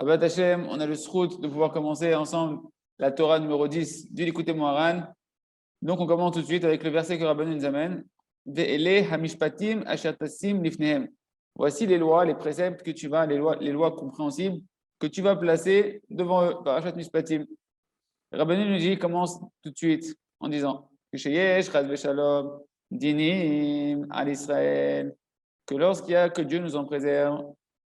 Abat Hashem, on a le srout de pouvoir commencer ensemble la Torah numéro 10 du Likutei Moharan. Donc, on commence tout de suite avec le verset que Rabbeinu nous amène. Ve'ele hamishpatim asher tasim lifnehem. Voici les lois, les préceptes que tu vas, les lois compréhensibles que tu vas placer devant eux. Parashat Mishpatim. Rabbeinu nous dit, commence tout de suite en disant Sheyesh chas v'shalom dinim al Israël. Que lorsqu'il y a, que Dieu nous en préserve,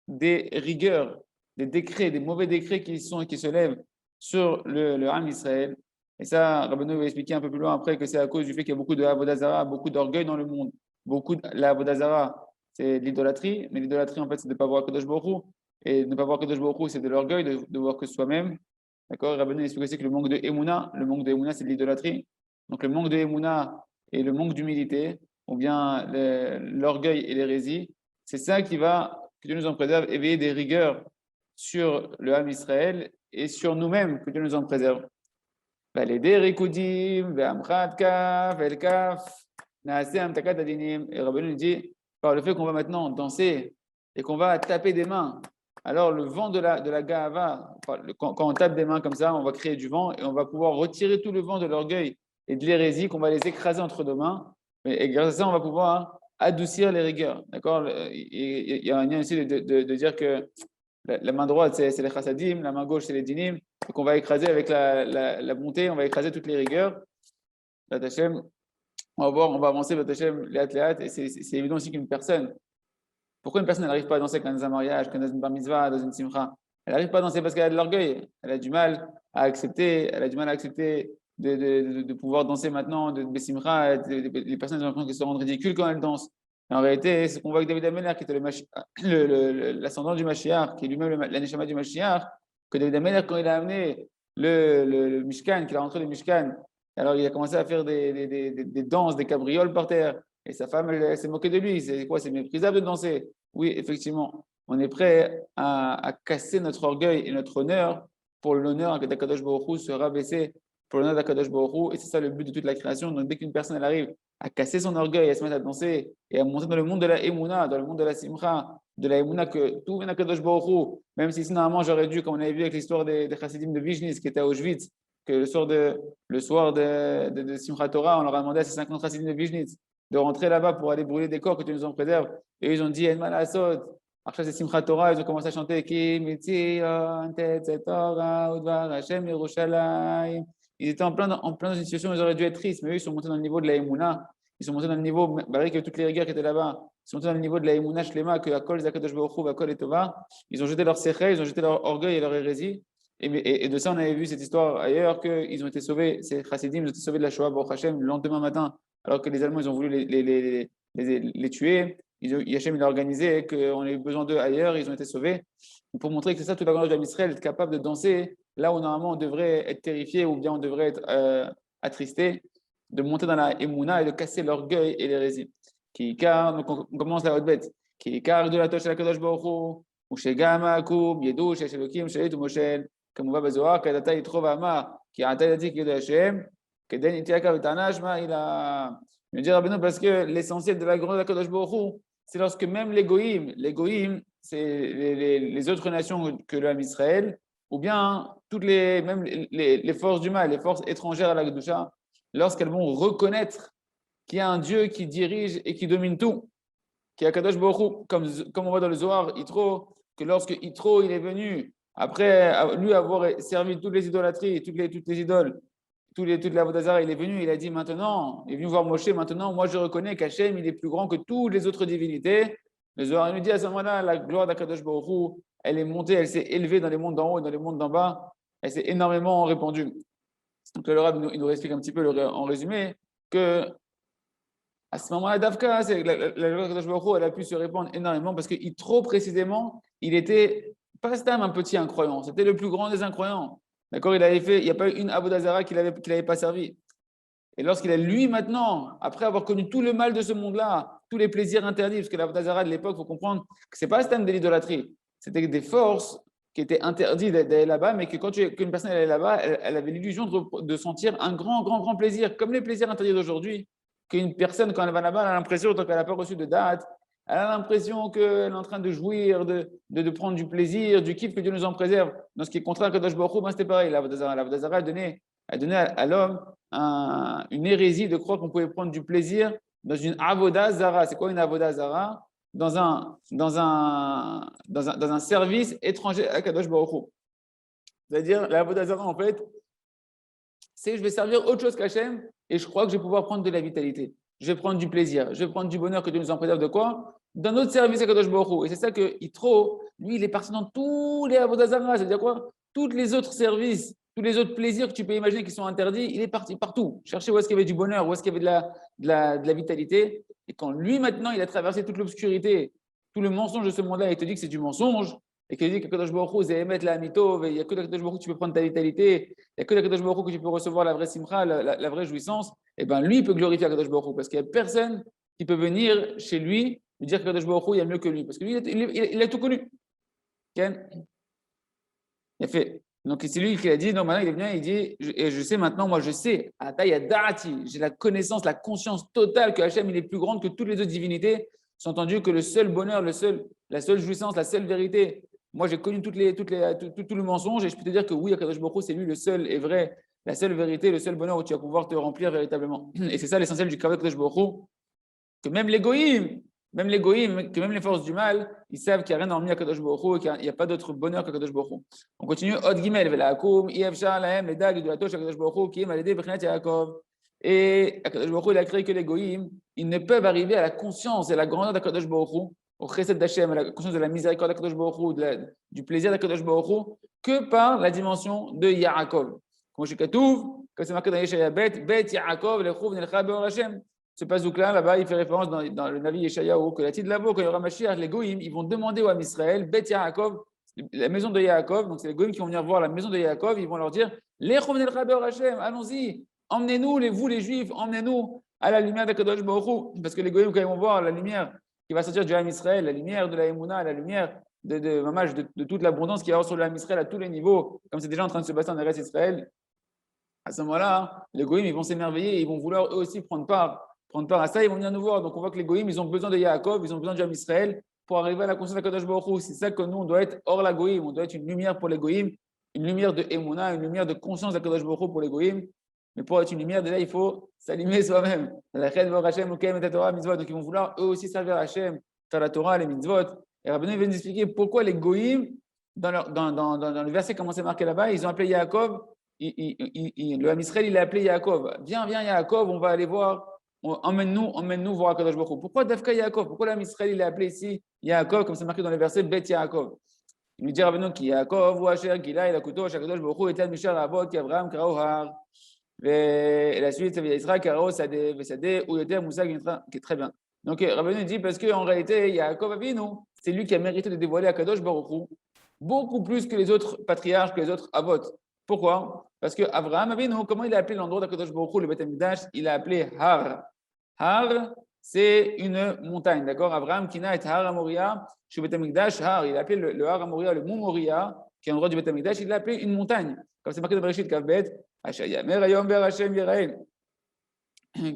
des rigueurs, des décrets, des mauvais décrets qui se lèvent sur le Ham Israël. Et ça, Rabbeinu va expliquer un peu plus loin après que c'est à cause du fait qu'il y a beaucoup de Avodah Zarah, beaucoup d'orgueil dans le monde. La Avodah Zarah, c'est l'idolâtrie, mais l'idolâtrie, en fait, c'est de ne pas voir Kadosh Baruch Hu. Et de ne pas voir Kadosh Baruch Hu, c'est de l'orgueil, de voir que soi-même. D'accord? Rabbeinu explique aussi que le manque de Emouna, c'est de l'idolâtrie. Donc le manque de Emouna et le manque d'humilité, ou bien l'orgueil et l'hérésie, c'est ça qui va, que Dieu nous en préserve, éveiller des rigueurs sur le Ham Israël et sur nous-mêmes, que Dieu nous en préserve. Et Rabbeinu nous dit, par le fait qu'on va maintenant danser et qu'on va taper des mains, alors le vent de la Gahava, quand on tape des mains comme ça, on va créer du vent et on va pouvoir retirer tout le vent de l'orgueil et de l'hérésie, qu'on va les écraser entre nos mains. Et grâce à ça, on va pouvoir adoucir les rigueurs. D'accord? Il y a un lien aussi de dire que la main droite, c'est les chassadim, la main gauche, c'est les dinim. Donc on va écraser avec la bonté, on va écraser toutes les rigueurs. Batachem, on va voir, on va avancer, Batachem, léat, et c'est évident aussi qu'une personne, pourquoi une personne n'arrive pas à danser quand dans un mariage, quand dans une bar mitzvah, dans une simcha? Elle n'arrive pas à danser parce qu'elle a de l'orgueil. Elle a du mal à accepter, de pouvoir danser maintenant, de simcha. Les personnes ont l'impression qu'elles se rendent ridicules quand elles dansent. Et en réalité, c'est qu'on voit avec David Ameller, qui était l'ascendant du Mashiach, qui est lui-même l'aneshama du Mashiach, que David Ameller, quand il a amené le Mishkan, qu'il a rentré le Mishkan, alors il a commencé à faire des danses, des cabrioles par terre. Et sa femme, elle s'est moquée de lui. C'est quoi? C'est méprisable de danser. Oui, effectivement, on est prêt à casser notre orgueil et notre honneur pour l'honneur d'Akadosh Baruch Hu, se rabaisser pour l'honneur d'Akadosh Baruch Hu. Et c'est ça le but de toute la création. Donc, dès qu'une personne elle arrive à casser son orgueil, à se mettre à danser et à monter dans le monde de la Emouna, dans le monde de la Simcha, de la Emouna, que tout vient d'Akadosh Baruch Hu, même si normalement j'aurais dû, comme on avait vu avec l'histoire des Chassidim de Vizhnitz qui était à Auschwitz, que le soir de Simchat Torah, on leur a demandé à ces 50 Chassidim de Vizhnitz de rentrer là-bas pour aller brûler des corps que tu nous en préserves. Et ils ont dit, En Malasot. Après, c'est Simchat Torah, ils ont commencé à chanter Ils étaient en plein dans une situation où ils auraient dû être tristes, mais eux, ils sont montés dans le niveau de la Emouna. Ils sont montés dans le niveau, malgré que toutes les rigueurs qui étaient là-bas, ils sont montés dans le niveau de la Emouna Shlema, que Akol Zakadosh Baruch Hu, Akol et Tova. Ils ont jeté leur séché, ils ont jeté leur orgueil et leur hérésie. Et de ça, on avait vu cette histoire ailleurs, qu'ils ont été sauvés, ces chassidim, ils ont été sauvés de la Shoah, Baruch Hashem, le lendemain matin, alors que les Allemands, ils ont voulu les tuer. Hachem, il a organisé qu'on ait besoin d'eux ailleurs, ils ont été sauvés. Pour montrer que c'est ça, toute la grandeur d'Israël, être capable de danser là où normalement on devrait être terrifié ou bien on devrait être attristé, de monter dans la Emouna et de casser l'orgueil et l'hérésie. Donc on commence la haute bête. Qui car de la toche à la Kadosh Baruch Hu, ou chez Gama, Koub, Yedou, chez Elokim, chez Etu Moshel, comme on va Bazoar, Kadata Yitrov Ama, qui a un tel dit qu'il est Hachem, que Den Itiaka Vitanashma, il a. Je veux dire, parce que l'essentiel de la grandeur de la Kadosh Baruch Hu, c'est lorsque même l'égoïme, c'est les autres nations que l'âme Israël, ou bien même les forces du mal, les forces étrangères à la Kedusha, lorsqu'elles vont reconnaître qu'il y a un Dieu qui dirige et qui domine tout, qui est Kadosh Baruch Hu, comme on voit dans le Zohar, Yitro, que lorsque Yitro il est venu, après lui avoir servi toutes les idolâtries, toutes les idoles, toute la Avodah Zarah, il est venu, il a dit maintenant, il est venu voir Moshe, maintenant, moi je reconnais qu'Hachem, il est plus grand que toutes les autres divinités. Le Zohar nous dit à ce moment-là, la gloire d'Akadosh Baruch Hu, elle est montée, elle s'est élevée dans les mondes d'en haut et dans les mondes d'en bas, elle s'est énormément répandue. Donc le Rav, il nous explique un petit peu en résumé que à ce moment-là, Davka, la gloire d'Akadosh Baruch Hu, elle a pu se répandre énormément parce qu'il trop précisément, il était pas Stam un petit incroyant, c'était le plus grand des incroyants. D'accord, il n'y a pas eu une Avodah Zarah qu'il n'avait pas servi. Et lorsqu'il a, lui, maintenant, après avoir connu tout le mal de ce monde-là, tous les plaisirs interdits, parce que l'Avodah Zarah de l'époque, il faut comprendre que ce n'est pas un stand de l'idolâtrie, c'était des forces qui étaient interdites d'aller là-bas, mais que qu'une personne allait là-bas, elle avait l'illusion de sentir un grand plaisir, comme les plaisirs interdits d'aujourd'hui, qu'une personne, quand elle va là-bas, elle a l'impression, tant qu'elle n'a pas reçu de date, Elle a l'impression qu'elle est en train de jouir, de prendre du plaisir, du kiff que Dieu nous en préserve. Dans ce qui est contraire à Kadosh Baruch Hu, ben, c'était pareil. L'Avodah Zarah a donné à l'homme une hérésie de croire qu'on pouvait prendre du plaisir dans une Avodah Zarah. C'est quoi une Avodah Zarah? Dans un service étranger à Kadosh Baruch Hu. C'est-à-dire, la Avodah Zarah, en fait, c'est je vais servir autre chose qu'Hachem et je crois que je vais pouvoir prendre de la vitalité. Je vais prendre du plaisir, je vais prendre du bonheur que Dieu nous en préserve de quoi? D'un autre service à Kadosh Baruch Hu. Et c'est ça que Yitro, lui, il est parti dans tous les Avodah Zarah. C'est-à-dire quoi? Tous les autres services, tous les autres plaisirs que tu peux imaginer qui sont interdits, il est parti partout. Chercher où est-ce qu'il y avait du bonheur, où est-ce qu'il y avait de la vitalité. Et quand lui, maintenant, il a traversé toute l'obscurité, tout le mensonge de ce monde-là, il te dit que c'est du mensonge, et qu'il dit que Kadosh Baruch Hu, c'est émettre la mito, il n'y a que Kadosh Baruch Hu que tu peux prendre ta vitalité, il n'y a que Kadosh Baruch Hu que tu peux recevoir la vraie simcha, la vraie jouissance, et bien lui, il peut glorifier Kadosh Baruch Hu, parce qu'il n'y a personne qui peut venir chez lui et dire que Kadosh Baruch Hu, il y a mieux que lui, parce que lui, il a tout connu. Ken? Il a fait. Donc c'est lui qui a dit, non, maintenant il est venu, il dit, et je sais maintenant, moi je sais, j'ai la connaissance, la conscience totale que Hachem, il est plus grand que toutes les autres divinités, c'est entendu que le seul bonheur, la seule jouissance, la seule vérité, moi j'ai connu tout le mensonge, et je peux te dire que oui, Akadosh Baruch Hu, c'est lui le seul et vrai, la seule vérité, le seul bonheur où tu vas pouvoir te remplir véritablement. Et c'est ça l'essentiel du Kavod Akadosh Baruch Hu, que même les goïms, que même les forces du mal, ils savent qu'il n'y a rien d'hormis à Kadosh Baruch Hu et qu'il n'y a pas d'autre bonheur qu'à Kadosh Baruch Hu. On continue. Od Gimel, Velakum, Yevshar, Lahem, Ledag, Idulato, Kadosh Baruch Hu, qui est malédé, Bechinat Yaakov. Et Kadosh Baruch Hu, il a créé que les goïms, ils ne peuvent arriver à la conscience et la grandeur d'Akadosh Baruch Hu, au chesed d'Hachem, à la conscience de la miséricorde d'Akadosh Baruch Hu, du plaisir d'Akadosh Baruch Hu, que par la dimension de Yaakov. Comme je comme c'est marqué dans Yeshaya Bet Yaakov, Lechouv, Nelcha, Beor Hashem. Ce pasouk-là, là-bas, il fait référence dans le Navi Yeshayahu que la Tid Lavo, quand il y aura Mashiach, les Goïms, ils vont demander au Ham Israël, Bet Yaakov, la maison de Yaakov, donc c'est les Goïms qui vont venir voir la maison de Yaakov, ils vont leur dire, allons-y, emmenez-nous, vous les Juifs, emmenez-nous à la lumière d'Akadosh Baruch Hu, parce que les Goïms, quand ils vont voir la lumière qui va sortir du Ham Israël, la lumière de la Emouna, la lumière de toute l'abondance qui va y avoir sur le Ham Israël à tous les niveaux, comme c'est déjà en train de se passer en Eretz Israël, à ce moment-là, les Goïms, ils vont s'émerveiller, ils vont vouloir eux aussi prendre part à ça, ils vont venir nous voir. Donc on voit que les Goïms, ils ont besoin de Yaakov, ils ont besoin du Ham Israël pour arriver à la conscience de Kadosh Baruch Hu. C'est ça que nous, on doit être hors la Goïm, on doit être une lumière pour les Goïms, une lumière de Emouna, une lumière de conscience de Kadosh Baruch Hu pour les Goïms. Mais pour être une lumière, déjà, il faut s'allumer soi-même. Donc ils vont vouloir eux aussi servir Hachem, faire la Torah, les mitzvot. Et Rabbeinu vient nous expliquer pourquoi les Goïms, dans le verset comment c'est marqué là-bas, ils ont appelé Yaakov, le Ham Israël, il a appelé Yaakov. Viens Yaakov, on va aller voir. Emmène-nous voir Akadosh Baruch Hu. Pourquoi Dafka Yaakov? Pourquoi l'âme Israël il est appelé ici Yaakov, comme c'est marqué dans les versets Bet Yaakov? Il nous dit Rabbeinu qui Yaakov ou Asher Gila et Akuto Akadosh Baruch Hu etan Mishar Avot qui Abraham Karao Har. Et la suite ça veut dire Israël Karao Sadeh Vesadeh ou Yoter Moussa qui est très bien. Donc Rabbeinu dit parce qu'en réalité Yaakov Avinu c'est lui qui a mérité de dévoiler Akadosh Baruch Hu beaucoup plus que les autres patriarches, que les autres Avot. Pourquoi? Parce que Abraham Avinu, comment il a appelé l'endroit d'Akadosh Baruch Hu, le Beth Amikdash? Il a appelé Har. Har, c'est une montagne, d'accord? Abraham Kina et Har Amoria, chez Beth Amikdash, Har. Il a appelé le Har Amoria, le mont Moria, qui est l'endroit du Beth Amikdash, il l'a appelé une montagne. Comme c'est marqué dans Bereshit Kavbet, Asher Yamer Hayom Ber Hashem Yerael.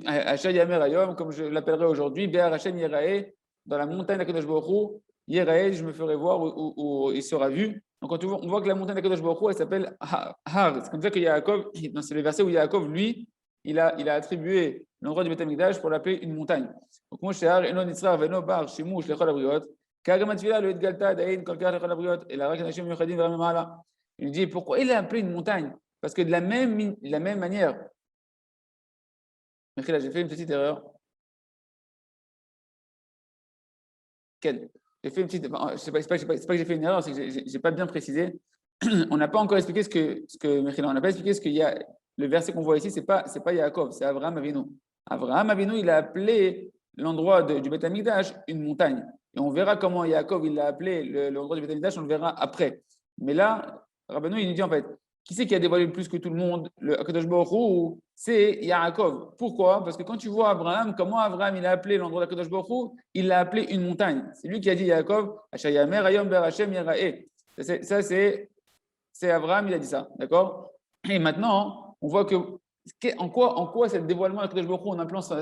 Asher Yamer Hayom, comme je l'appellerai aujourd'hui, Ber Hashem Yerael, dans la montagne d'Akadosh Baruch Hu, Yerael, je me ferai voir où il sera vu. Donc, on voit que la montagne d'Akadosh Baruch Hu, elle s'appelle Har. C'est comme ça que Yaakov, c'est le verset où Yaakov, lui, il a attribué l'endroit du Beth Amikdash pour l'appeler une montagne. Donc, moi, Har, Eno Nitzra, Veno Bar, Shimush, Lechol Abriot, Kagamatfila, le Edgalta, Daïn, Kolkar, Lechol Abriot, et la Rakanashim Yochadim, Veramemala. Il dit pourquoi il a appelé une montagne? Parce que de la même manière, Michel, j'ai fait une petite erreur. Quelle? J'ai fait une petite. C'est pas que j'ai fait une erreur, c'est que j'ai pas bien précisé. On n'a pas encore expliqué ce que Michel, on n'a pas expliqué ce qu'il y a. Le verset qu'on voit ici, c'est pas Yaakov, c'est Abraham Avinu. Abraham Avinu, il a appelé l'endroit du Beth Amikdash une montagne. Et on verra comment Yaakov il l'a appelé l'endroit du Beth Amikdash, on le verra après. Mais là, Rabbeinu, il nous dit en fait, qui c'est qui a dévoilé le plus que tout le monde? Le Akadosh Baruch Hu, c'est Yaakov. Pourquoi? Parce que quand tu vois Abraham, comment Abraham il a appelé l'endroit d'Akadosh Baruch Hu? Il l'a appelé une montagne. C'est lui qui a dit Yaakov, Asher Yamer Hayom Ber Hashem Yerae. Ça, c'est Abraham, il a dit ça. D'accord? Et maintenant, on voit que En quoi c'est le dévoilement d'Akadosh Baruch Hu en appelant son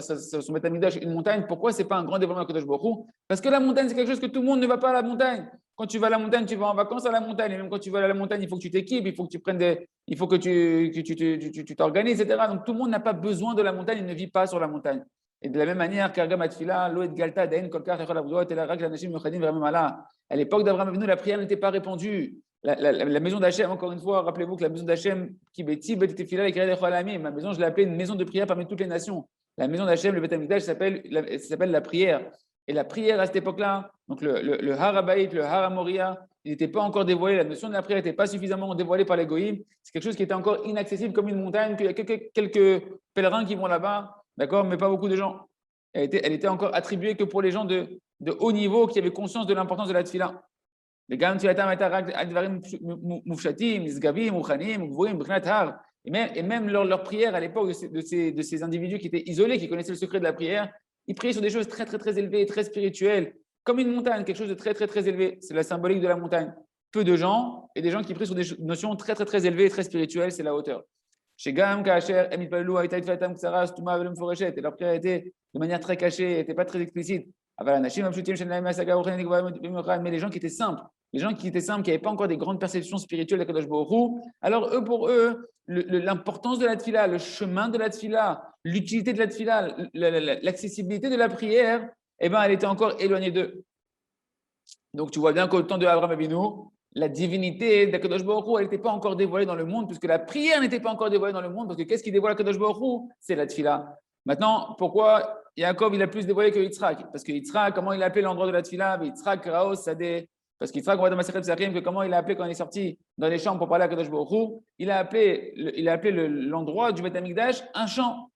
Beth Amikdash une montagne? Pourquoi c'est pas un grand dévoilement d'Akadosh Baruch Hu? Parce que la montagne, c'est quelque chose que tout le monde ne va pas à la montagne. Quand tu vas à la montagne, tu vas en vacances à la montagne. Et même quand tu vas à la montagne, il faut que tu t'équipes, il faut que tu prennes il faut que tu t'organises, etc. Donc tout le monde n'a pas besoin de la montagne, il ne vit pas sur la montagne. Et de la même manière, Kargam Atfila, Lo et Galta, Dain, Kolkar, Echol Abdouot, et la Rak, la Nashim, Yochadim, vraiment malin. À l'époque d'Abraham Avinu, la prière n'était pas répandue. La maison d'Hachem, encore une fois, rappelez-vous que la maison d'Hachem, qui bêtit, ma maison, je l'ai appelée une maison de prière parmi toutes les nations. La maison d'Hachem, le Beth Amikdash, s'appelle la prière. Et la prière à cette époque-là, donc le Har Habayit, le Har Hamoria, il n'était pas encore dévoilé, la notion de la prière n'était pas suffisamment dévoilée par les goïms. C'est quelque chose qui était encore inaccessible comme une montagne, qu'il y a quelques pèlerins qui vont là-bas, d'accord, mais pas beaucoup de gens. Elle était encore attribuée que pour les gens de haut niveau qui avaient conscience de l'importance de la tefila. Et même leur prière à l'époque de ces individus qui étaient isolés, qui connaissaient le secret de la prière, ils priaient sur des choses très, très, très élevées, très spirituelles, comme une montagne, quelque chose de très, très, très élevé. C'est la symbolique de la montagne. Peu de gens et des gens qui prient sur des notions très, très, très élevées, très spirituelles, c'est la hauteur. Chez Gam, Kacher, Emit Palou, Aïtaït Fatam, Xaras, Touma, Velem Forechet, et leur prière était de manière très cachée, n'était pas très explicite. Mais les gens qui étaient simples, qui n'avaient pas encore des grandes perceptions spirituelles d'Akadosh Baruch Hu, alors pour eux, l'importance de la tefila, le chemin de la tefila, l'utilité de la tefila, l'accessibilité de la prière, eh ben, elle était encore éloignée d'eux. Donc tu vois bien qu'au temps de Abraham Avinu, la divinité d'Akadosh Baruch Hu, elle n'était pas encore dévoilée dans le monde, puisque la prière n'était pas encore dévoilée dans le monde, parce que qu'est-ce qui dévoile Akadosh Baruch Hu? C'est la tefila. Maintenant, pourquoi Yaakov il a plus dévoilé que Yitzhak? Parce que Yitzhak, comment il a appelé l'endroit de la tefila? Yitzhak, Raos, Sadeh. Parce qu'Yitzhak, on voit dans Masechet Psachim que comment il a appelé quand il est sorti dans les champs pour parler à Kadosh Baruch Hu, il a appelé l'endroit du Beth Amikdash un champ.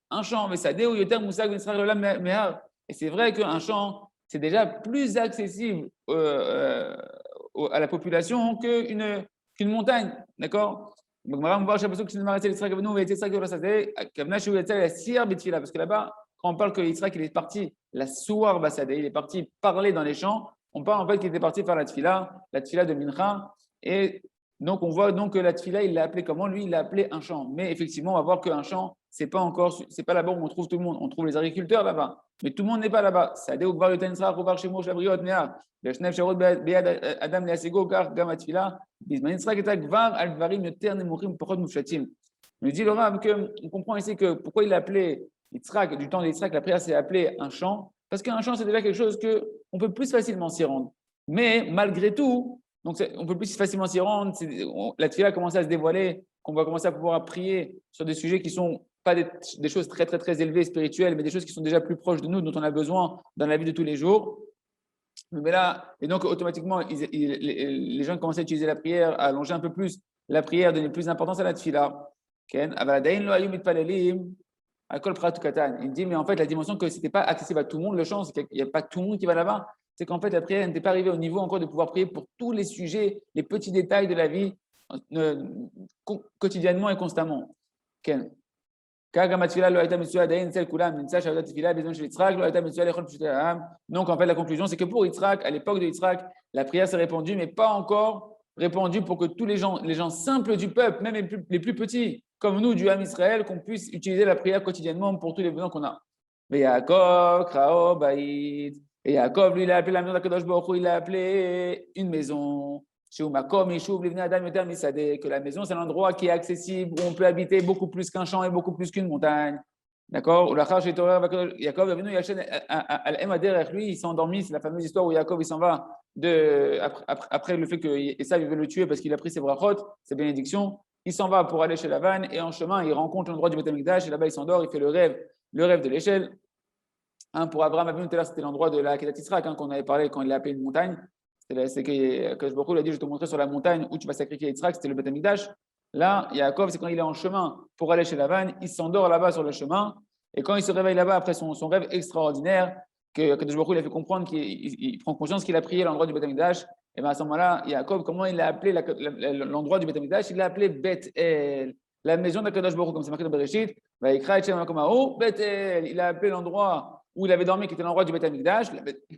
Mais Sadeh ou Yoter Moussag Yitzhak Lolam Mehar. Et c'est vrai qu'un champ, c'est déjà plus accessible à la population qu'une montagne. D'accord? Donc, parce que là-bas, quand on parle que Yitzhak il est parti, la Souar Basadeh, il est parti parler dans les champs, on parle en fait qu'il était parti faire la tefila de Mincha. Et donc, on voit donc que la tefila, il l'a appelé comment? Lui, il l'a appelé un champ. Mais effectivement, on va voir qu'un champ, c'est pas là-bas où on trouve tout le monde. On trouve les agriculteurs là-bas. Mais tout le monde n'est pas là-bas. Sadeh ou Gvar Yotensa, Rovar Shemo, Shabriot, Mea, Beshnef Sharot, Bead Adam, Leasego, Gar, Gamatfila, Bisman Yitzhak et Gvar, Alvarim, Yoter, Nemorim, Pochot, Mouchatim. Il nous dit le Rav qu'on comprend ici que pourquoi il a appelé Yitzhak, du temps d'Yitzhak, la prière s'est appelée un champ, parce qu'un champ, c'est déjà quelque chose qu'on peut plus facilement s'y rendre. Mais malgré tout, donc on peut plus facilement s'y rendre, la tefila a commencé à se dévoiler, qu'on va commencer à pouvoir prier sur des sujets qui sont pas des choses très, très, très élevées, spirituelles, mais des choses qui sont déjà plus proches de nous, dont on a besoin dans la vie de tous les jours. Mais là, et donc automatiquement, les gens commencent à utiliser la prière, à allonger un peu plus la prière, donner plus d'importance à la tefila. Il dit, mais en fait, la dimension que ce n'était pas accessible à tout le monde, le champ, c'est qu'il n'y a pas tout le monde qui va là-bas. C'est qu'en fait, la prière n'était pas arrivée au niveau encore de pouvoir prier pour tous les sujets, les petits détails de la vie, quotidiennement et constamment. Donc, en fait, la conclusion, c'est que pour Yitzhak, à l'époque de Yitzhak, la prière s'est répandue, mais pas encore répandue pour que tous les gens simples du peuple, même les plus petits, comme nous, du Ham Israël, qu'on puisse utiliser la prière quotidiennement pour tous les besoins qu'on a. Mais Yaakov, Krao, Baïd, et Yaakov, lui, il a appelé la maison d'Akadosh Baruch Hu, il a appelé une maison. Que la maison, c'est l'endroit qui est accessible, où on peut habiter beaucoup plus qu'un champ et beaucoup plus qu'une montagne. D'accord? Yaakov, lui, il s'est endormi. C'est la fameuse histoire où Yaakov, il s'en va après le fait que Esav veut le tuer parce qu'il a pris ses brachot, ses bénédictions. Il s'en va pour aller chez Lavan et en chemin, il rencontre l'endroit du Beth Amikdash et là-bas, il s'endort, il fait le rêve de l'échelle. Pour Abraham Avinu, tout à l'heure, c'était l'endroit de la Kedat Yitzhak qu'on avait parlé quand il a appelé une montagne. C'est que Baruch Hu a dit, je vais te montrer sur la montagne où tu vas sacrifier Yitzhak, c'était le Beth Amikdash. Là, Yaakov, c'est quand il est en chemin pour aller chez Lavan, il s'endort là-bas sur le chemin. Et quand il se réveille là-bas après son rêve extraordinaire, que Baruch Hu lui a fait comprendre qu'il prend conscience qu'il a prié l'endroit du Beth Amikdash, et bien à ce moment-là, Yaakov, comment il a appelé l'endroit du Beth Amikdash? Il l'a appelé Beth El, la maison d'Akadosh Baruch Hu, comme c'est marqué dans Bereshit. Il a appelé l'endroit où il avait dormi, qui était l'endroit du Beth Amikdash,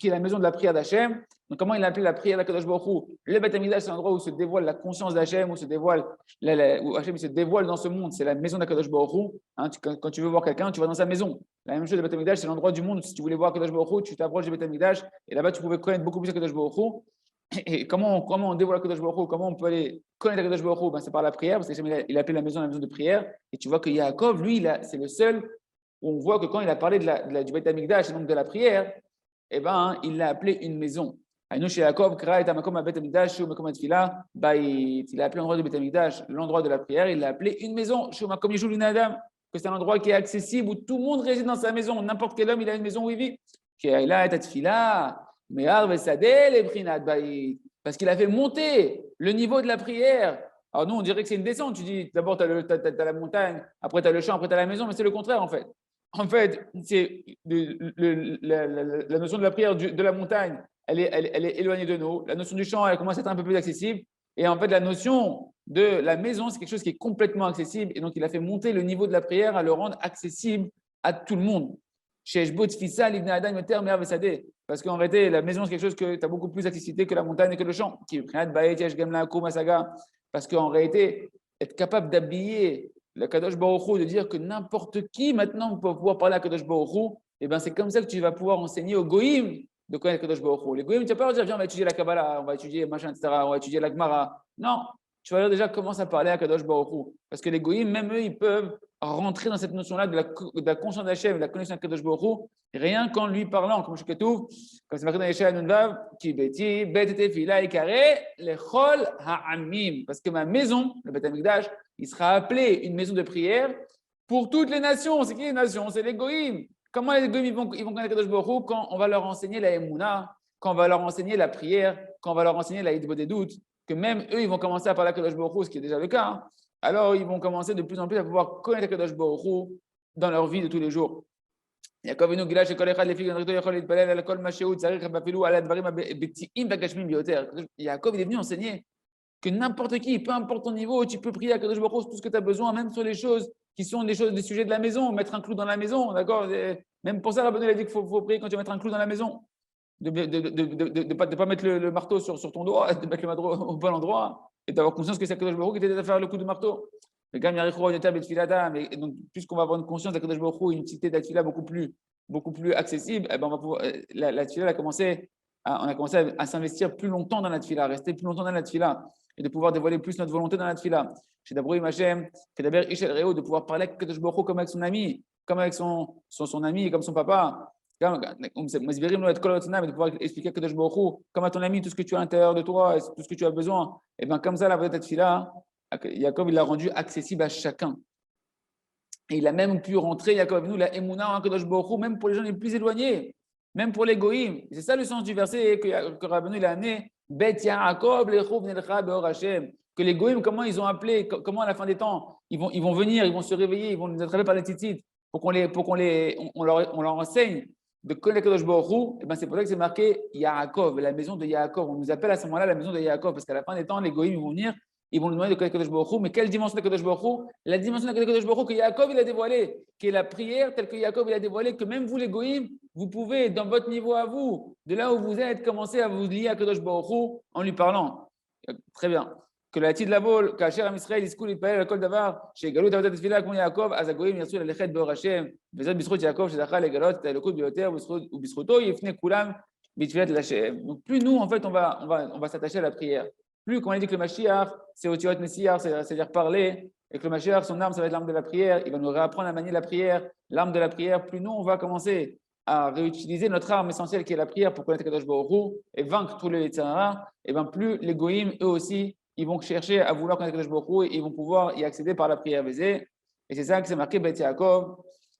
qui est la maison de la prière d'Hachem. Donc, comment il a appelé la prière d'Akadosh Baruch Hu? Le Beth Amikdash, c'est l'endroit où se dévoile la conscience d'Hachem, où où Hachem se dévoile dans ce monde. C'est la maison d'Akadosh Baruch Hu. Hein, quand tu veux voir quelqu'un, tu vas dans sa maison. La même chose, le Beth Amikdash, c'est l'endroit du monde où si tu voulais voir Akadosh Baruch Hu, tu t'approches du Beth Amikdash et là-bas, tu pouvais connaître beaucoup plus Akadosh Baruch Hu. Et comment on dévoile Akadosh Baruch Hu? Comment on peut aller connaître Akadosh Baruch Hu? Ben, c'est par la prière, parce qu'il a appelé la maison de prière. Et tu vois que Yaakov, lui, c'est le seul où on voit que quand il a parlé du Beth Amikdash et donc de la prière, eh ben, il l'a appelé une maison. Il a appelé l'endroit du Beth Amikdash, l'endroit de la prière, il l'a appelé une maison. Que c'est un endroit qui est accessible où tout le monde réside dans sa maison. N'importe quel homme, il a une maison où il vit. Parce qu'il a fait monter le niveau de la prière. Alors nous, on dirait que c'est une descente. Tu dis, d'abord, tu as la montagne, après tu as le champ, après tu as la maison, mais c'est le contraire en fait. En fait, c'est la notion de la prière de la montagne, elle est éloignée de nous. La notion du champ, elle commence à être un peu plus accessible. Et en fait, la notion de la maison, c'est quelque chose qui est complètement accessible. Et donc, il a fait monter le niveau de la prière à le rendre accessible à tout le monde. Parce qu'en réalité, la maison, c'est quelque chose que tu as beaucoup plus d'accessibilité que la montagne et que le champ. Parce qu'en réalité, être capable d'habiller le Kadosh Baruch Hu, de dire que n'importe qui maintenant peut pouvoir parler à Kadosh Baruch Hu, et ben c'est comme ça que tu vas pouvoir enseigner aux Goïm de connaître Kadosh Baruch Hu. Les Goïm, tu vas pas leur dire, viens, on va étudier la Kabbalah, on va étudier machin, etc., on va étudier la Gemara. Non, tu vas leur déjà commencer à parler à Kadosh Baruch Hu. Parce que les Goïm, même eux, ils peuvent rentrer dans cette notion-là de la conscience d'Hachem, de la connexion avec Kadosh Baruch Hu, rien qu'en lui parlant, comme je tout, comme c'est marqué dans Yeshaya Nunvav, qui beti, betete fila et carré, les chol ha'amim. Parce que ma maison, le Beth Amikdash, il sera appelé une maison de prière pour toutes les nations. C'est qui les nations? C'est les Goïm. Comment les Goïm ils vont connaître Kadosh Baruch Hu quand on va leur enseigner la Emouna, quand on va leur enseigner la prière, quand on va leur enseigner la Hitbo des doutes, que même eux, ils vont commencer à parler à Kadosh Baruch Hu, ce qui est déjà le cas. Hein. Alors, ils vont commencer de plus en plus à pouvoir connaître Kadosh Baruch Hu dans leur vie de tous les jours. Yaakov il est venu enseigner que n'importe qui, peu importe ton niveau, tu peux prier à Kadosh Baruch Hu tout ce que tu as besoin, même sur les choses qui sont des sujets de la maison, mettre un clou dans la maison, d'accord? Même pour ça, Rabbeinu a dit qu'il faut prier quand tu vas mettre un clou dans la maison, de ne pas mettre le marteau sur ton doigt, de mettre le marteau au bon endroit, et d'avoir conscience que c'est Kadosh Baruch Hu qui t'aide à faire le coup de marteau. Et donc, puisqu'on va avoir une conscience d'Akadosh Baruch Hu, une cité d'Atfila beaucoup plus accessible, eh ben on va pouvoir, la Tfila on a commencé à s'investir plus longtemps dans la Tfila, à rester plus longtemps dans la Tfila, et de pouvoir dévoiler plus notre volonté dans la Tfila. Chez Dabroïm Hashem, d'abord Ishel Reo, de pouvoir parler avec Akadosh Baruch Hu comme avec son ami, comme avec son ami, comme son papa. De pouvoir expliquer à Akadosh Baruch Hu, comme à ton ami, tout ce que tu as à l'intérieur de toi, tout ce que tu as besoin. Et bien comme ça, la vedette Tfila, Yaakov, il l'a rendu accessible à chacun. Et il a même pu rentrer, Yaakov, nous, la Emouna en Kadosh Baruch Hu, même pour les gens les plus éloignés, même pour les Goïm. C'est ça le sens du verset que Rabbeinu il a amené. Bet Yaakov, lechuv nelcha beor Hashem. Que les Goïm, comment ils ont appelé, comment à la fin des temps, ils vont venir, ils vont se réveiller, ils vont nous attraper par les titites pour qu'on leur enseigne de connaître Kadosh Baruch Hu. Et ben c'est pour ça que c'est marqué Yaakov, la maison de Yaakov. On nous appelle à ce moment-là la maison de Yaakov, parce qu'à la fin des temps, les Goïm, ils vont venir. Ils vont nous demander de connaître Kadosh Baruch Hu, mais quelle dimension de Kadosh Baruch Hu? La dimension de Kadosh Baruch Hu que Yaakov il a dévoilée, qui est la prière telle que Yaakov il a dévoilée, que même vous les Goïm, vous pouvez, dans votre niveau à vous, de là où vous êtes, commencer à vous lier à Kadosh Baruch Hu en lui parlant. Très bien. Que la tide la vol, qu'Asher Am Israël, Iskoul, Itpael, Akol Davar, chez Galut, Avatat Tefila, comme Yaakov, Azagoïm, Yassou, la Lechet, Beor Hashem, Bezat Bisrut Yaakov, Shedachal, les Galot, le coup de Bioter, ou Bisruto, Yefne Kulam, Bitfilat, Lachem. Donc plus nous, en fait, on va s'attacher à la prière. Plus, comme on a dit que le Mashiach, c'est Otiot Messiah, c'est-à-dire parler, et que le Mashiach, son arme, ça va être l'arme de la prière, il va nous réapprendre à manier la prière, l'arme de la prière, plus nous, on va commencer à réutiliser notre arme essentielle qui est la prière pour connaître Kadosh Baruch Hu et vaincre tous les Yitzhara, et bien plus les Goïm, eux aussi, ils vont chercher à vouloir connaître Kadosh Baruch Hu et ils vont pouvoir y accéder par la prière baisée. Et c'est ça que c'est marqué Bet Yaakov,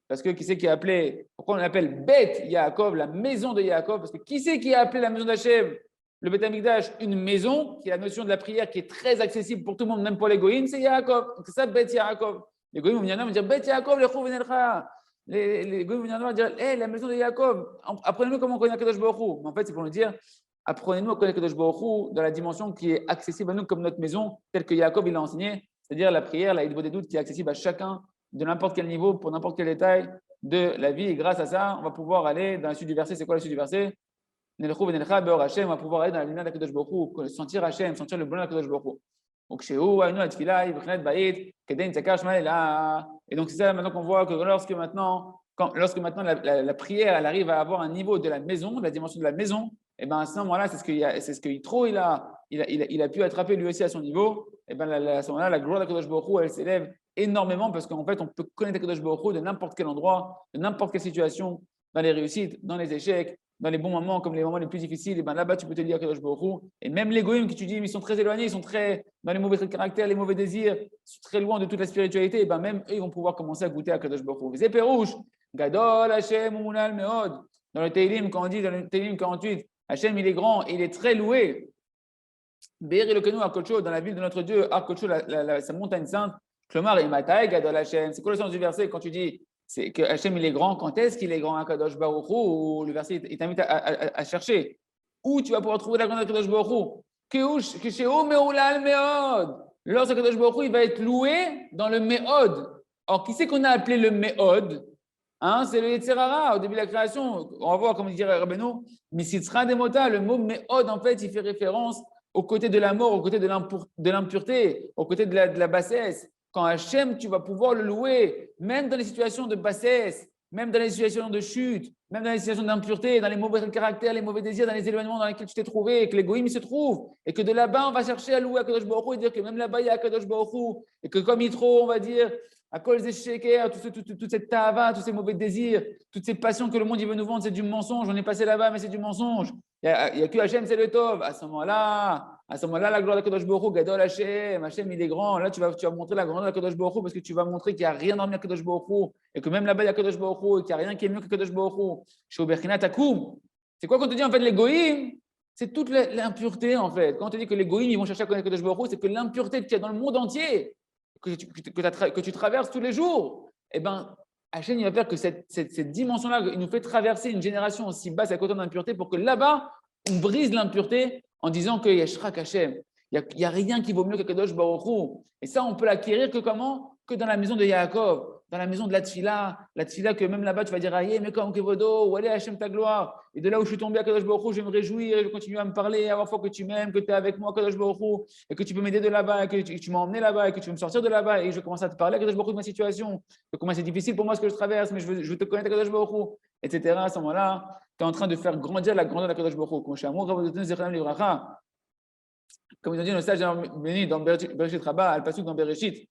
parce que qui c'est qui a appelé, pourquoi on l'appelle Bet Yaakov, la maison de Yaakov, parce que qui c'est qui a appelé la maison d'Hachem, le Beth Amikdash, une maison, qui est la notion de la prière qui est très accessible pour tout le monde, même pour les Goïm, c'est Yaakov. C'est ça, Bet Yaakov. Les Goïm vont venir dire Bet Yaakov, les Chou Venelcha. Les Goïm vont venir dire hey, la maison de Yaakov, apprenez-nous comment on connaît Kadosh Baruch Hu. Mais en fait, c'est pour nous dire apprenez-nous à connaître Kadosh Baruch Hu dans la dimension qui est accessible à nous comme notre maison, telle que Yaakov il a enseigné, c'est-à-dire la prière, la Hitbo des doutes qui est accessible à chacun, de n'importe quel niveau, pour n'importe quel détail, de la vie. Et grâce à ça, on va pouvoir aller dans la suite du verset. C'est quoi la suite du verset? On va pouvoir aller dans la lumière d'Akadosh Baruch Hu, sentir Hachem, sentir le bonheur d'Akadosh Baruch Hu. Et donc, c'est ça maintenant qu'on voit que lorsque maintenant la prière elle arrive à avoir un niveau de la maison, de la dimension de la maison, et ben à ce moment-là, c'est ce que Yitro il a pu attraper lui aussi à son niveau. Et ben à ce moment-là, la gloire d'Akadosh Baruch Hu, elle s'élève énormément parce qu'en fait, on peut connaître Akadosh Baruch Hu de n'importe quel endroit, de n'importe quelle situation, dans les réussites, dans les échecs, dans les bons moments comme les moments les plus difficiles. Et ben là-bas, tu peux te dire Akadosh Baruch Hu. Et même les goïms que tu dis, ils sont très éloignés, ils sont très dans les mauvais traits de caractère, les mauvais désirs, très loin de toute la spiritualité. Et ben même eux, ils vont pouvoir commencer à goûter à Akadosh Baruch Hu. C'est Pérouche, Gadol Hashem Umunal Meod. Dans le Teilim, quand on dit dans le Teilim 48, Hachem, il est grand, il est très loué. Be'er Elokeinu Arkocho, dans la ville de notre Dieu, Arkocho, sa montagne sainte. Klomar et Mataï, Gadol Hachem. C'est quoi le sens du verset quand tu dis c'est que Hachem, il est grand? Quand est-ce qu'il est grand, Akadosh Baruch Hu? Le verset, il t'invite à chercher. Où tu vas pouvoir trouver la grandeur d'Akadosh Baruch Hu? Kesheo Meoulal Meod. Lorsque Akadosh Baruch Hu, il va être loué dans le Meod. Or, qui c'est qu'on a appelé le Meod? Hein, c'est le Yetzirara au début de la création. On va voir, comme dirait Rabbeinu, Misitzra Demota, le mot Meod, en fait, il fait référence au côté de la mort, au côté de l'impureté, au côté de la bassesse. Quand Hachem, tu vas pouvoir le louer, même dans les situations de bassesse, même dans les situations de chute, même dans les situations d'impureté, dans les mauvais caractères, les mauvais désirs, dans les éloignements dans lesquels tu t'es trouvé, et que les goïms se trouvent, et que de là-bas, on va chercher à louer Akadosh Baruch Hu et dire que même là-bas, il y a Akadosh Baruch Hu, et que comme Yitro, on va dire, à cause des sheker, toute cette tava, tous ces mauvais désirs, toutes ces passions que le monde il veut nous vendre, c'est du mensonge. On est passé là-bas, mais c'est du mensonge. Il n'y a que Hachem, c'est le Tov. À ce moment-là, la gloire d'Akadosh Baruch Hu, Gadol Hachem, Hachem, il est grand. Là, tu vas montrer la grandeur d'Akadosh Baruch Hu parce que tu vas montrer qu'il n'y a rien dans Akadosh Baruch Hu et que même là-bas, il y a Akadosh Baruch Hu et qu'il n'y a rien qui est mieux qu'Akadosh Baruch Hu. Chez Oberkina Takoum. C'est quoi quand on te dit en fait les goïms? C'est toute l'impureté en fait. Quand on te dit que les goïms, ils vont chercher à connaître Akadosh Baruch Hu, c'est que l'impureté qu'il y a dans le monde entier, que tu traverses tous les jours, eh bien, Hachem, il va faire que cette dimension-là, il nous fait traverser une génération aussi basse à côté d'impureté pour que là-bas, on brise l'impureté en disant qu'il y a Shrak Hachem. Il n'y a rien qui vaut mieux qu'Akadosh Baruch Hu. Et ça, on peut l'acquérir que comment? Que dans la maison de Yaakov, dans la maison de la Tfila que même là-bas, tu vas dire, aïe, mais comme Kevodo, ou allez Hachem ta gloire. Et de là où je suis tombé à Kadosh Baruch Hu, je vais me réjouir, je vais continuer à me parler, à avoir foi que tu m'aimes, que tu es avec moi, Kadosh Baruch Hu, et que tu peux m'aider de là-bas, et que tu m'as emmené là-bas, et que tu veux me sortir de là-bas, et je commence à te parler à Kadosh Baruch Hu de ma situation, de comment c'est difficile pour moi ce que je traverse, mais je veux te connaître à Kadosh Baruch Hu, etc. À ce moment-là, tu es en train de faire grandir la grandeur de Kadosh Baruch Hu. Comme ils ont dit dans le stage dans Bereshit Rabbah, Al-Pasuk dans Bereshit,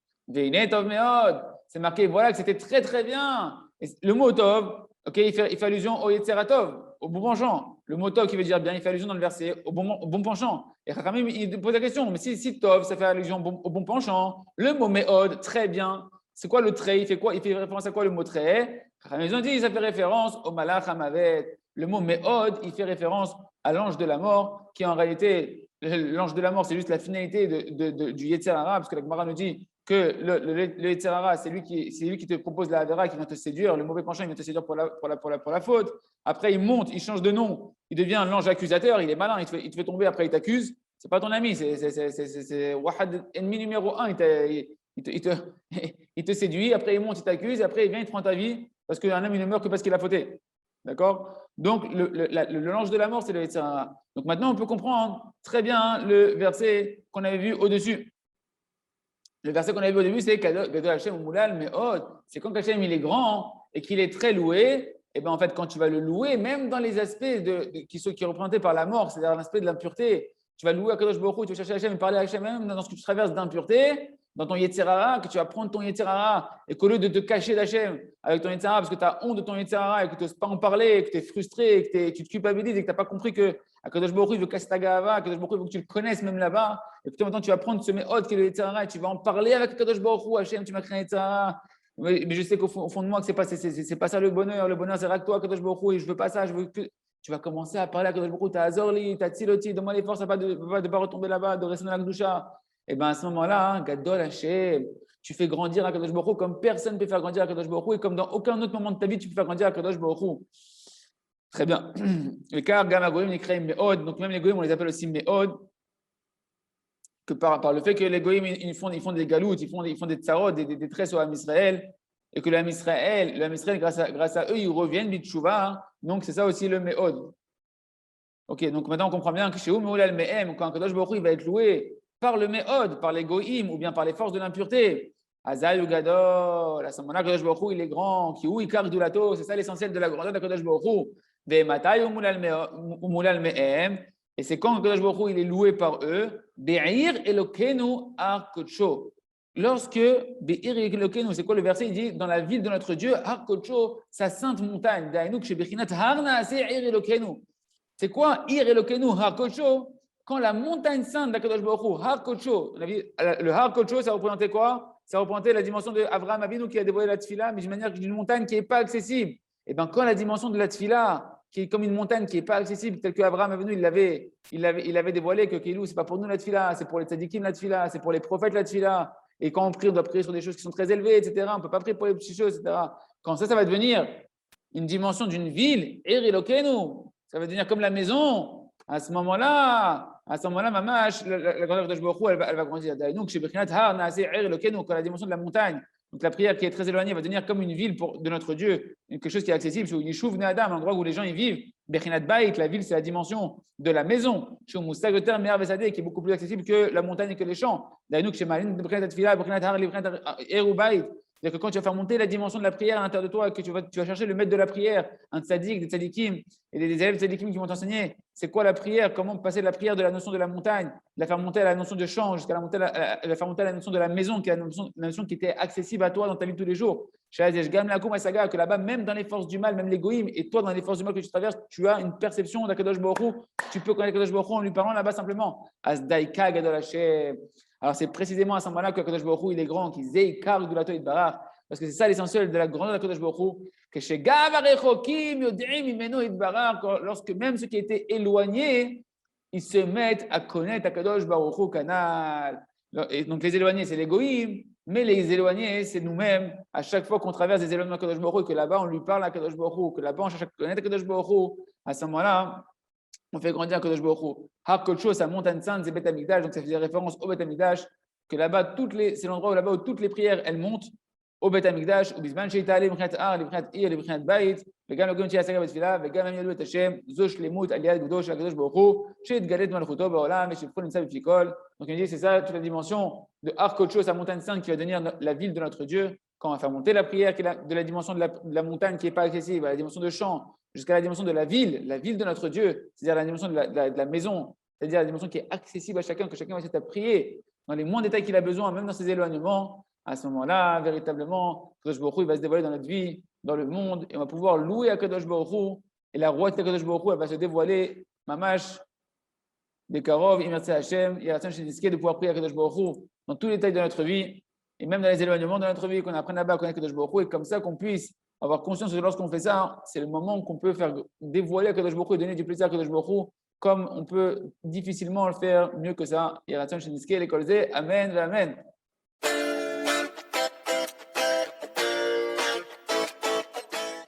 c'est marqué, voilà, que c'était très très bien. Et le mot Tov, okay, il fait allusion au Yetzeratov, au bon penchant. Le mot Tov qui veut dire bien, il fait allusion dans le verset au bon penchant. Et Chachamim, il pose la question, mais si Tov, ça fait allusion au bon penchant, le mot Meod, très bien, c'est quoi le trait? Il fait référence à quoi le mot trait? Chachamim, ils ont dit, ça fait référence au Malach Hamavet. Le mot Meod, il fait référence à l'ange de la mort, qui en réalité, l'ange de la mort, c'est juste la finalité du Yetzirara, parce que la Gemara nous dit que le Yetzirara, c'est lui qui te propose la Havera, qui vient te séduire. Le mauvais penchant, il vient te séduire pour la faute. Après, il monte, il change de nom, il devient l'ange accusateur, il est malin, il te fait tomber, après il t'accuse. C'est pas ton ami, c'est Wahad, ennemi numéro 1. Il te séduit, après il monte, il t'accuse, et après il vient, il te prend ta vie, parce qu'un homme, il ne meurt que parce qu'il a fauté. D'accord? Donc, l'ange de la mort, c'est le Yetzirara. Donc maintenant, on peut comprendre très bien le verset qu'on avait vu au-dessus. Le verset qu'on avait vu au début, c'est Gadol Hashem Moulal Meod. C'est quand Hashem il est grand et qu'il est très loué. Et bien en fait, quand tu vas le louer, même dans les aspects qui sont représentés par la mort, c'est-à-dire l'aspect de l'impureté, tu vas louer à Kadosh Baruch Hu, tu vas chercher Hashem et parler à Hashem même dans ce que tu traverses d'impureté, dans ton Yetzirara, que tu vas prendre ton Yetzirara et qu'au lieu de te cacher d'Hachem avec ton Yetzirara parce que tu as honte de ton Yetzirara et que tu n'oses pas en parler, et que tu es frustré, et que tu te culpabilises et que tu n'as pas compris que Kadosh Baruch Hu veut casser ta gava, Kadosh Baruch Hu veut que tu le connaisses même là-bas. Et puis maintenant, tu vas prendre ce méhod qui est le Yetzirara et tu vas en parler avec Kadosh Baruch Hu, Hachem, tu m'as créé un Yetzirara. Mais je sais qu'au fond de moi, que c'est pas ça le bonheur. Le bonheur, c'est avec toi, Kadosh Baruch Hu, et je veux pas ça. Je veux que tu vas commencer à parler à Kadosh Baruch Hu, t'as Azorli, t'as Tziloti, donne-moi les forces de pas retomber là-bas, de rester dans la Gdusha. Et bien à ce moment-là, Gadol Hachem, tu fais grandir à Kadosh Baruch Hu comme personne ne peut faire grandir à Kadosh Baruch Hu et comme dans aucun autre moment de ta vie, tu peux faire grandir à Kadosh Baruch Hu. Très bien. Car Gamma Goïm, les créés Meod, donc même les Goïm, on les appelle aussi Meod, que par le fait que les Goïm, ils font des galoutes, ils font des tsarot, des tresses au Ham Israël. et que l'Am Israël, grâce à eux, ils reviennent bitchouva. Hein. Donc, c'est ça aussi le Me'od. Ok, donc maintenant on comprend bien que chez Oumoulal Me'em, quand Kadosh Baruch Hu, il va être loué par le Me'od, par les Goïm ou bien par les forces de l'impureté. Azay ou Gadol, à ce moment-là, Kadosh Baruch Hu, il est grand, qui ou Ikar Dulato, c'est ça l'essentiel de la grandeur de Kadosh Baruch Hu. Ve'matay Oumoulal Me'em, et c'est quand Kadosh Baruch Hu, il est loué par eux, Be'ir Elokenu Har Kodsho. Lorsque Be'ir Elokenu, c'est quoi le verset? Il dit dans la ville de notre Dieu, Har Kodsho, sa sainte montagne, Da'inuk Shebechinat Har Naaseh Ir Elokenu. C'est quoi Ir Elokenu Har Kodsho? Quand la montagne sainte d'Akadosh Baruch Hu, Har Kodsho, le Har Kodsho, ça représentait quoi? Ça représentait la dimension d'Avraham Avinu qui a dévoilé la Tfila, mais d'une manière d'une montagne qui n'est pas accessible. Et bien, quand la dimension de la Tfila, qui est comme une montagne qui n'est pas accessible, telle que Avraham Avinu, il avait dévoilé que Kilou, ce n'est pas pour nous la Tfila, c'est pour les tzadikim la Tfila, c'est pour les prophètes la Tfila. Et quand on prie, on doit prier sur des choses qui sont très élevées, etc. On ne peut pas prier pour les petites choses, etc. Quand ça va devenir une dimension d'une ville, Ir Elokenu, ça va devenir comme la maison. À ce moment-là, mamash, la grandeur de Baruch Hu, elle va grandir. Donc, chez Bechinat Har Naaseh Ir Elokenu, quand la dimension de la montagne, donc la prière qui est très éloignée, va devenir comme une ville de notre Dieu, quelque chose qui est accessible. Chez Yishuv Ne Adam, l'endroit où les gens y vivent. Bechinat Bait, la ville, c'est la dimension de la maison. Chez Moustag Ter Me'ar Vesadeh, qui est beaucoup plus accessible que la montagne et que les champs. Donc, chez Malin Bechinat Tfila, Bechinat Har Eru Bait. C'est-à-dire que quand tu vas faire monter la dimension de la prière à l'intérieur de toi, que tu vas chercher le maître de la prière, un tzaddik, des tzaddikim, et des élèves tzaddikim qui vont t'enseigner c'est quoi la prière, comment passer de la prière de la notion de la montagne, de la faire monter à la notion de champ, jusqu'à la faire monter à la notion de la maison, qui est la notion qui était accessible à toi dans ta vie de tous les jours. Que là-bas, même dans les forces du mal, même l'égoïme, et toi dans les forces du mal que tu traverses, tu as une perception d'Akadosh Baruch Hu, tu peux connaître Akadosh Baruch Hu en lui parlant là-bas simplement. Asdaïka Gadol Hashem. Alors c'est précisément à ce moment-là que Akadosh Baruch Hu, il est grand, qui zeikar gulato itbarach, parce que c'est ça l'essentiel de la grandeur d'Akadosh Baruch Hu, que chez Gavarechokim yodim imenu itbarach, lorsque même ceux qui étaient éloignés, ils se mettent à connaître Akadosh Baruch Hu canal. Et donc les éloignés, c'est l'égoïme, mais les éloignés, c'est nous-mêmes. À chaque fois qu'on traverse des éloignements d'Akadosh Baruch Hu, que là-bas on lui parle à Akadosh Baruch Hu, que là-bas on cherche à connaître Akadosh Baruch Hu, à ce moment-là, on fait grandir Akadosh Baruch Hu. Har Kodsho, sa montagne sainte, c'est Bet Hamikdash, donc ça faisait référence au Bet Hamikdash, que là-bas, c'est l'endroit où, là-bas où toutes les prières, elles montent au Bet Hamikdash, au Bisman Sheita Ale, B'chinat Ar, B'chinat Ir, B'chinat Bait, Vegam Logim Tia Saga Betfila, Vegam Am Yalu Et Hashem, Zosh Lemut, Aliyad Gudo, Shel Akadosh Baruch Hu, Shet Galet Malchuto Ba'olam, et Shefron Nimsa B'Fikol. Donc il dit, c'est ça toute la dimension de Har Kodsho, sa montagne sainte qui va devenir la ville de notre Dieu, quand on va faire monter la prière, qui est de la dimension de la montagne qui n'est pas accessible, à la dimension de champ, jusqu'à la dimension de la ville de notre Dieu, c'est-à-dire la dimension de la maison, c'est-à-dire la dimension qui est accessible à chacun, que chacun va essayer de prier dans les moindres détails qu'il a besoin, même dans ses éloignements. À ce moment-là, véritablement, Kadosh Baruch Hu, il va se dévoiler dans notre vie, dans le monde, et on va pouvoir louer à Kadosh Baruch Hu, et la royauté de Kadosh Baruch Hu, elle va se dévoiler, mamash, Bekarov, Imertse Hashem, Yeratzon Sheniske, de pouvoir prier à Kadosh Baruch Hu dans tous les détails de notre vie, et même dans les éloignements de notre vie, qu'on apprenne là-bas à connaître Kadosh Baruch Hu, et comme ça qu'on puisse avoir conscience que lorsqu'on fait ça, c'est le moment qu'on peut faire dévoiler à Kadosh Baruch Hu et donner du plaisir à Kadosh Baruch Hu, comme on peut difficilement le faire mieux que ça. Yeratzon Sheniske, l'école Z, Amen, Amen.